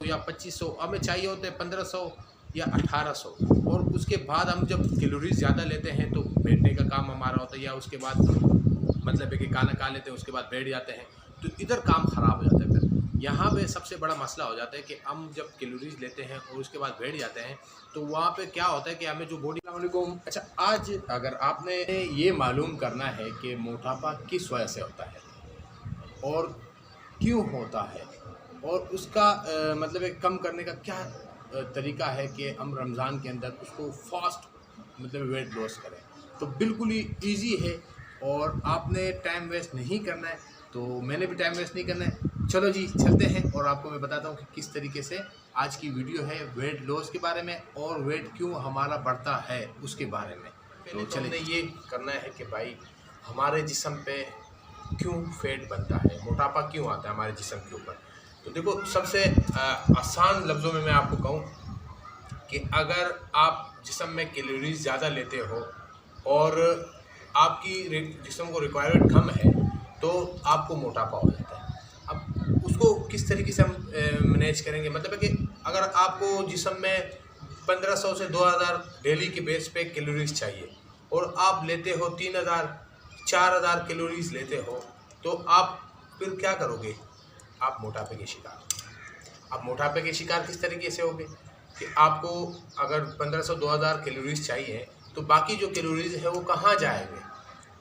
या 2500, हमें चाहिए होते हैं 1500 या 1800। और उसके बाद हम जब कैलोरीज ज़्यादा लेते हैं तो बैठने का काम हमारा होता है, या उसके बाद मतलब है कि खाना खा लेते हैं उसके बाद बैठ जाते हैं, तो इधर काम ख़राब हो जाता है। फिर यहाँ पे सबसे बड़ा मसला हो जाता है कि हम जब कैलोरीज लेते हैं और उसके बाद बैठ जाते हैं, तो वहाँ पे क्या होता है कि हमें जो बॉडी को अच्छा, आज अगर आपने ये मालूम करना है कि मोटापा किस वजह से होता है और क्यों होता है, और उसका मतलब है कम करने का क्या तरीका है कि हम रमज़ान के अंदर उसको फास्ट मतलब वेट लॉस करें, तो बिल्कुल ही ईजी है और आपने टाइम वेस्ट नहीं करना है। तो मैंने भी टाइम वेस्ट नहीं करना है। चलो जी चलते हैं और आपको मैं बताता हूँ कि किस तरीके से आज की वीडियो है वेट लॉस के बारे में और वेट क्यों हमारा बढ़ता है उसके बारे में। तो चलिए ये करना है कि भाई हमारे जिस्म पे क्यों फैट बनता है, मोटापा क्यों आता है हमारे जिस्म के ऊपर। तो देखो, सबसे आसान लफ्ज़ों में मैं आपको कहूँ कि अगर आप जिस्म में कैलोरीज ज़्यादा लेते हो और आपकी जिस्म को रिक्वायरमेंट कम है तो आपको मोटापा हो जाता है। अब उसको किस तरीके से हम मैनेज करेंगे, मतलब है कि अगर आपको जिस्म में 1500 से 2000 डेली के बेस पे कैलोरीज चाहिए और आप लेते हो 3000 4000 कैलोरीज लेते हो, तो आप फिर क्या करोगे, आप मोटापे के शिकार। आप मोटापे के शिकार किस तरीके से होगे कि आपको अगर 1500-2000 कैलोरीज चाहिए तो बाकी जो कैलोरीज है वो कहाँ जाएंगे,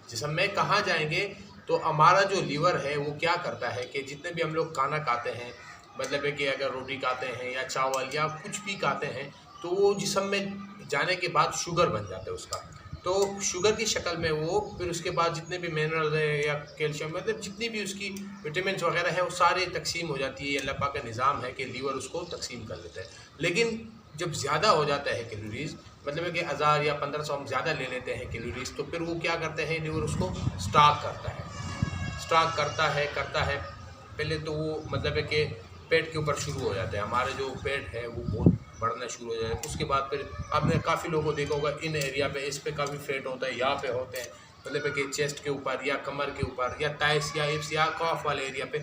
जिस्म में कहाँ जाएंगे। तो हमारा जो लीवर है वो क्या करता है कि जितने भी हम लोग खाना खाते हैं, मतलब है कि अगर रोटी खाते हैं या चावल या कुछ भी खाते हैं, तो वो जिस्म में जाने के बाद शुगर बन जाता है उसका। तो शुगर की शक्ल में वो फिर उसके बाद जितने भी मिनरल है या कैल्शियम, मतलब जितनी भी उसकी विटामिन वगैरह है वो सारे तकसीम हो जाती है। अल्लाह पाक का निज़ाम है कि लीवर उसको तकसीम कर लेता है। लेकिन जब ज़्यादा हो जाता है कैलोरीज, मतलब कि 1000 या 1500 हम ज़्यादा ले लेते हैं कैलोरीज, तो फिर वो क्या करते हैं, लीवर उसको स्टॉक करता है। पहले तो वो मतलब है कि पेट के ऊपर शुरू हो जाता है, हमारे जो पेट है वो बहुत बढ़ना शुरू हो जाता है। उसके बाद फिर आपने काफ़ी लोगों को देखा होगा इन एरिया पे, इस पे काफ़ी फैट होता है, यहाँ पे होते हैं, मतलब है कि चेस्ट के ऊपर या कमर के ऊपर या टाइस या हिप्स या कॉफ वाले एरिया पे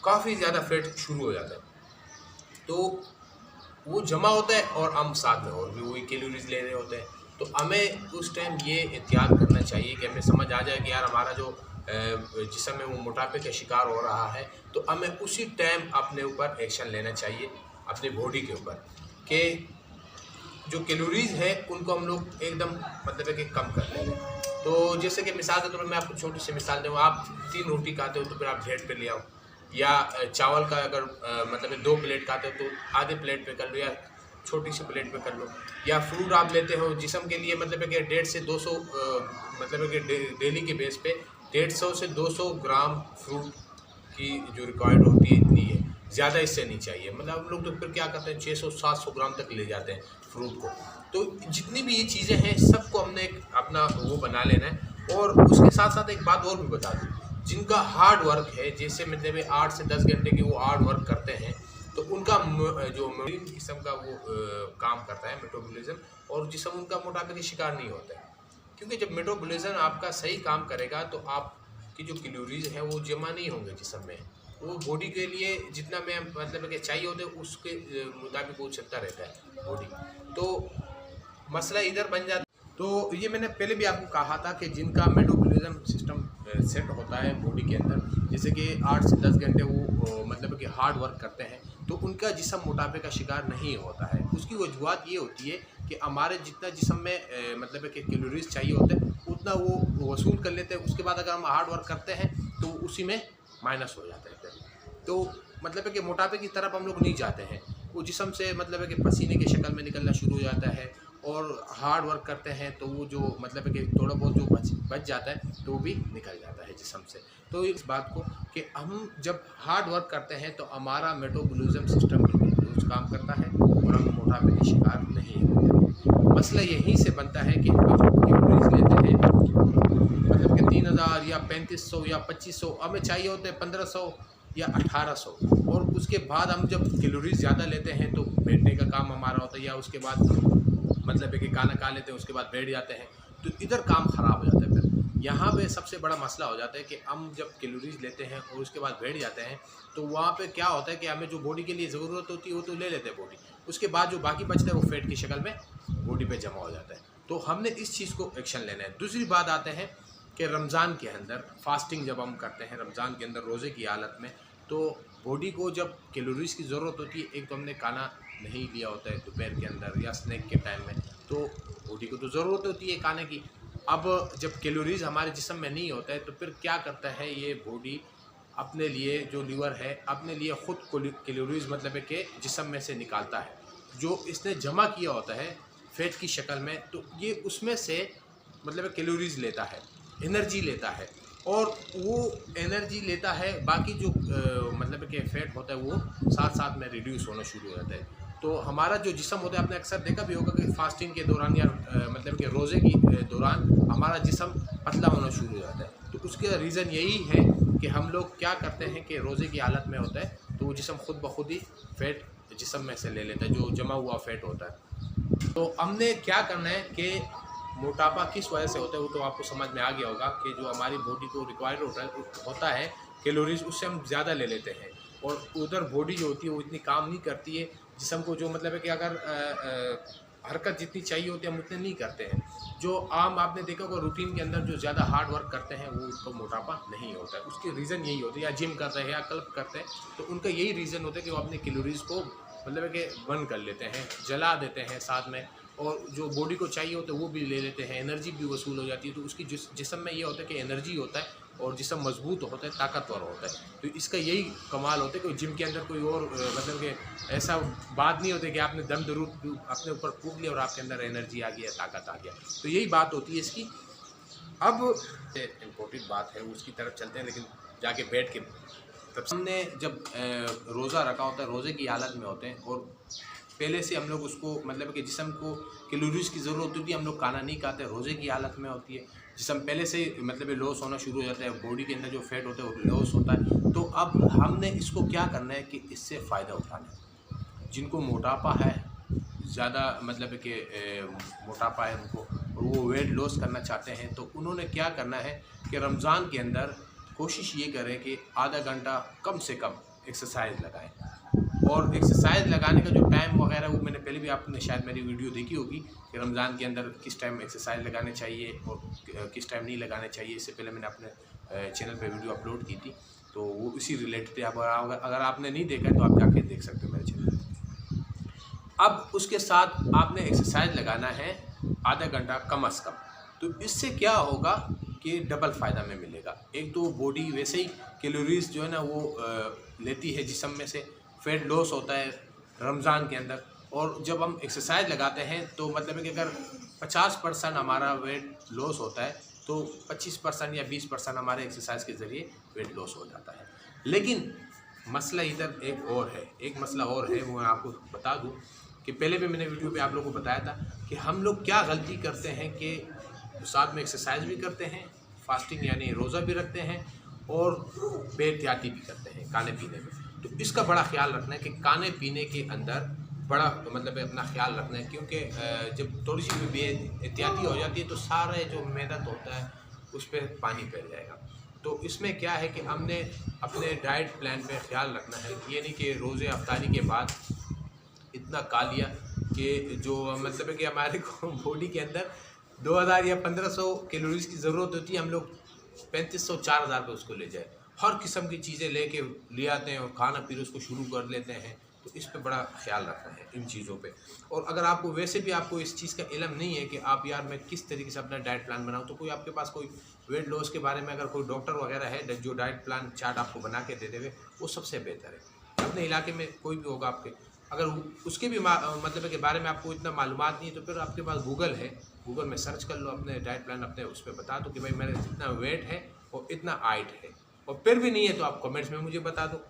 काफ़ी ज़्यादा फैट शुरू हो जाता है। तो वो जमा होता है और हम साथ में और भी वही कैलोरीज ले रहे होते हैं। तो हमें उस टाइम ये एहतियात करना चाहिए कि हमें समझ आ जाए कि यार हमारा जो जिस्म में वो मोटापे का शिकार हो रहा है, तो हमें उसी टाइम अपने ऊपर एक्शन लेना चाहिए, अपनी बॉडी के ऊपर, कि जो कैलोरीज है उनको हम लोग एकदम मतलब है कि कम कर लें। तो जैसे कि मिसाल के तौर पर मैं आपको छोटी सी मिसाल दूँ, आप 3 रोटी खाते हो तो फिर आप डेढ़ पे ले आओ, या चावल का अगर मतलब 2 प्लेट खाते हो तो आधे प्लेट पे कर लो, या छोटी सी प्लेट पे कर लो। या फ्रूट आप लेते हो जिस्म के लिए, मतलब है कि 150 से 200 मतलब है कि डेली के बेस पे 150 से 200 ग्राम फ्रूट की जो रिक्वायर्ड होती है इतनी है, ज़्यादा इससे नहीं चाहिए। मतलब हम लोग तो फिर क्या करते हैं 600-700 ग्राम तक ले जाते हैं फ्रूट को। तो जितनी भी ये चीज़ें हैं सबको हमने एक अपना वो बना लेना है। और उसके साथ साथ एक बात और भी बता दूँ, जिनका हार्ड वर्क है, जैसे मतलब 8 से 10 घंटे की वो हार्ड वर्क करते हैं, तो उनका जो जिस्म का वो काम करता है मेटाबॉलिज्म, और जिस्म उनका मोटापे का शिकार नहीं होता है। क्योंकि जब मेटाबॉलिज्म आपका सही काम करेगा तो आपकी जो कैलोरीज है वो जमा नहीं होंगे जिस्म में, वो बॉडी के लिए जितना में मतलब कि चाहिए होते उसके मुताबिक वो चलता रहता है बॉडी। तो मसला इधर बन जाता। तो ये मैंने पहले भी आपको कहा था कि जिनका मेटाबॉलिज्म सिस्टम सेट होता है बॉडी के अंदर, जैसे कि 8 से 10 घंटे वो मतलब कि हार्ड वर्क करते हैं, तो उनका जिस्म मोटापे का शिकार नहीं होता है। उसकी वजूहत ये होती है कि हमारे जितना जिस्म में मतलब कि कैलोरीज चाहिए होते हैं उतना वो वसूल कर लेते हैं। उसके बाद अगर हम हार्ड वर्क करते हैं तो उसी में माइनस हो जाता है। तो मतलब है कि मोटापे की तरफ हम लोग नहीं जाते हैं, वो जिस्म से मतलब है कि पसीने की शक्ल में निकलना शुरू हो जाता है। और हार्ड वर्क करते हैं तो वो जो मतलब है कि थोड़ा बहुत जो बच जाता है तो वो भी निकल जाता है जिस्म से। तो इस बात को कि हम जब हार्ड वर्क करते हैं तो हमारा मेटाबॉलिज्म सिस्टम बिल्कुल काम करता है और हम मोटापे के शिकार नहीं होते। मसला यहीं से बनता है कि हम कैलोरीज लेते हैं, मतलब कि 3000 या 3500 या 2500, हमें चाहिए होते हैं 1500 या 1800। और उसके बाद हम जब कैलोरीज ज़्यादा लेते हैं तो बैठने का काम हमारा होता है, या उसके बाद मतलब है कि खाना खा लेते हैं उसके बाद बैठ जाते हैं, तो इधर काम ख़राब हो जाता है। फिर यहाँ पे सबसे बड़ा मसला हो जाता है कि हम जब कैलोरीज लेते हैं और उसके बाद बैठ जाते हैं, तो वहाँ पे क्या होता है कि हमें जो बॉडी के लिए ज़रूरत होती है वो तो ले लेते हैं बॉडी, उसके बाद जो बाकी बचता है वो फैट की शक्ल में बॉडी पे जमा हो जाता है। तो हमने इस चीज़ को एक्शन लेना है। दूसरी बात आते हैं कि रमज़ान के अंदर फास्टिंग जब हम करते हैं, रमज़ान के अंदर रोज़े की हालत में, तो बॉडी को जब कैलोरीज़ की ज़रूरत होती है, एक तो हमने खाना नहीं लिया होता है दोपहर के अंदर या स्नैक के टाइम में, तो बॉडी को तो ज़रूरत होती है खाने की। अब जब कैलोरीज़ हमारे जिस्म में नहीं होता है तो फिर क्या करता है ये बॉडी अपने लिए, जो लीवर है अपने लिए ख़ुद कैलोरीज़ मतलब है कि जिस्म में से निकालता है, जो इसने जमा किया होता है फैट की शक्ल में, तो ये उसमें से मतलब कैलोरीज़ लेता है, एनर्जी लेता है, और वो एनर्जी लेता है, बाकी जो मतलब कि फ़ैट होता है वो साथ साथ में रिड्यूस होना शुरू हो जाता है। तो हमारा जो जिस्म होता है, आपने अक्सर देखा भी होगा कि फास्टिंग के दौरान या मतलब कि रोज़े की दौरान हमारा जिस्म पतला होना शुरू हो जाता है। तो उसका रीज़न यही है कि हम लोग क्या करते हैं कि रोज़े की हालत में होता है तो वो जिस्म खुद ब खुद ही फ़ैट जिस्म में से ले लेता है, जो जमा हुआ फ़ैट होता है। तो हमने क्या करना है कि मोटापा किस वजह से होता है वो तो आपको समझ में आ गया होगा कि जो हमारी बॉडी को रिक्वायर्ड होता है कैलोरीज, उससे हम ज़्यादा ले लेते हैं, और उधर बॉडी जो होती है वो इतनी काम नहीं करती है जिस्म को, जो मतलब है कि अगर हरकत जितनी चाहिए होती है हम उतने नहीं करते हैं। जो आम आपने देखा होगा रूटीन के अंदर जो ज़्यादा हार्ड वर्क करते हैं वो उसको मोटापा नहीं होता है। उसकी रीज़न यही होती है, या जिम करते हैं या क्लब करते हैं तो उनका यही रीज़न होता है कि वो अपने कैलोरीज़ को मतलब है कि बर्न कर लेते हैं, जला देते हैं साथ में, और जो बॉडी को चाहिए होता है वो भी ले लेते हैं, एनर्जी भी वसूल हो जाती है। तो उसकी जिस्म में ये होता है कि एनर्जी होता है और जिस्म मजबूत होता है, ताकतवर होता है। तो इसका यही कमाल होता है कि जिम के अंदर कोई और मतलब कि ऐसा बात नहीं होती कि आपने दम जरूर अपने ऊपर फूंक लिया और आपके अंदर एनर्जी आ गई, ताकत आ गया। तो यही बात होती है इसकी। अब इम्पोर्टेंट बात है उसकी तरफ चलते हैं, लेकिन जाके बैठ के तब हमने जब रोज़ा रखा होता है, रोज़े की हालत में होते हैं, और पहले से हम लोग उसको मतलब कि जिस्म को कैलोरीज़ की ज़रूरत होती है, हम लोग खाना नहीं खाते, रोज़े की हालत में होती है, जिस्म पहले से मतलब लॉस होना शुरू हो जाता है, बॉडी के अंदर जो फैट होता है वो लॉस होता है। तो अब हमने इसको क्या करना है कि इससे फ़ायदा उठाना है। जिनको मोटापा है, ज़्यादा मतलब कि मोटापा है उनको, और वो वेट लॉस करना चाहते हैं, तो उन्होंने क्या करना है कि रमज़ान के अंदर कोशिश ये करें कि आधा घंटा कम से कम एक्सरसाइज लगाएं। और एक्सरसाइज लगाने का जो टाइम वगैरह वो मैंने पहले भी, आपने शायद मेरी वीडियो देखी होगी कि रमज़ान के अंदर किस टाइम एक्सरसाइज लगाने चाहिए और किस टाइम नहीं लगाने चाहिए। इससे पहले मैंने अपने चैनल पे वीडियो अपलोड की थी, तो वो इसी रिलेटेड है। अगर आपने नहीं देखा है तो आप जाके देख सकते हो मेरे चैनल पर। अब उसके साथ आपने एक्सरसाइज लगाना है आधा घंटा कम अज़ कम। तो इससे क्या होगा कि डबल फ़ायदा में मिलेगा। एक तो बॉडी वैसे ही कैलोरीज़ जो है ना वो लेती है जिस्म में से, फैट लॉस होता है रमज़ान के अंदर, और जब हम एक्सरसाइज लगाते हैं तो मतलब है कि अगर 50% हमारा वेट लॉस होता है तो 25% या 20% हमारे एक्सरसाइज के ज़रिए वेट लॉस हो जाता है। लेकिन मसला इधर एक और है, एक मसला और है, वो मैं आपको बता दूं कि पहले भी मैंने वीडियो पे आप लोगों को बताया था कि हम लोग क्या गलती करते हैं कि साथ में एक्सरसाइज भी करते हैं, फास्टिंग यानी रोज़ा भी रखते हैं, और बेहतियाती भी करते हैं खाने पीने में। तो इसका बड़ा ख्याल रखना है कि खाने पीने के अंदर बड़ा मतलब अपना ख्याल रखना है, क्योंकि जब थोड़ी सी भी बेहतियाती हो जाती है तो सारे जो मेहनत होता है उस पर पानी फैल जाएगा। तो इसमें क्या है कि हमने अपने डाइट प्लान पे ख्याल रखना है। ये नहीं कि रोज़े अफ्तारी के बाद इतना खा लिया कि जो मतलब है कि हमारे को बॉडी के अंदर 2000 या 1500 कैलोरीज की ज़रूरत होती है, हम लोग 3500 4000 पे उसको ले जाए। हर किस्म की चीज़ें लेके ले आते हैं और खाना फिर उसको शुरू कर लेते हैं। तो इस पे बड़ा ख्याल रखना है इन चीज़ों पे। और अगर आपको वैसे भी आपको इस चीज़ का इल्म नहीं है कि आप यार मैं किस तरीके से अपना डाइट प्लान बनाऊँ, तो कोई आपके पास कोई वेट लॉस के बारे में अगर कोई डॉक्टर वगैरह है जो डाइट प्लान चार्ट आपको बना के दे देवे, वो सबसे बेहतर है। अपने इलाके में कोई भी होगा आपके, अगर उसके भी मतलब के बारे में आपको इतना मालूमात नहीं है तो फिर आपके पास गूगल है, गूगल में सर्च कर लो अपने डाइट प्लान, अपने उस पर बता दो कि भाई मेरा इतना वेट है और इतना हाइट है। और फिर भी नहीं है तो आप कमेंट्स में मुझे बता दो,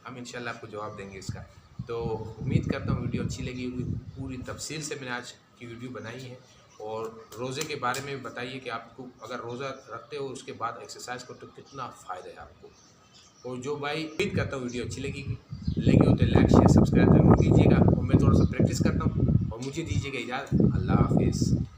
हम इंशाल्लाह आपको जवाब देंगे इसका। तो उम्मीद करता हूँ वीडियो अच्छी लगी होगी। पूरी तफसील से मैंने आज की वीडियो बनाई है, और रोज़े के बारे में बताइए कि आपको अगर रोज़ा रखते हो उसके बाद एक्सरसाइज करते हो कितना फ़ायदा है आपको। और जो भाई उम्मीद करता हूँ वीडियो अच्छी लगी हो तो लाइक शेयर सब्सक्राइब जरूर कीजिएगा, और मैं थोड़ा सा प्रैक्टिस करता हूँ, और मुझे दीजिएगा इजाज़त। अल्लाह हाफिज़।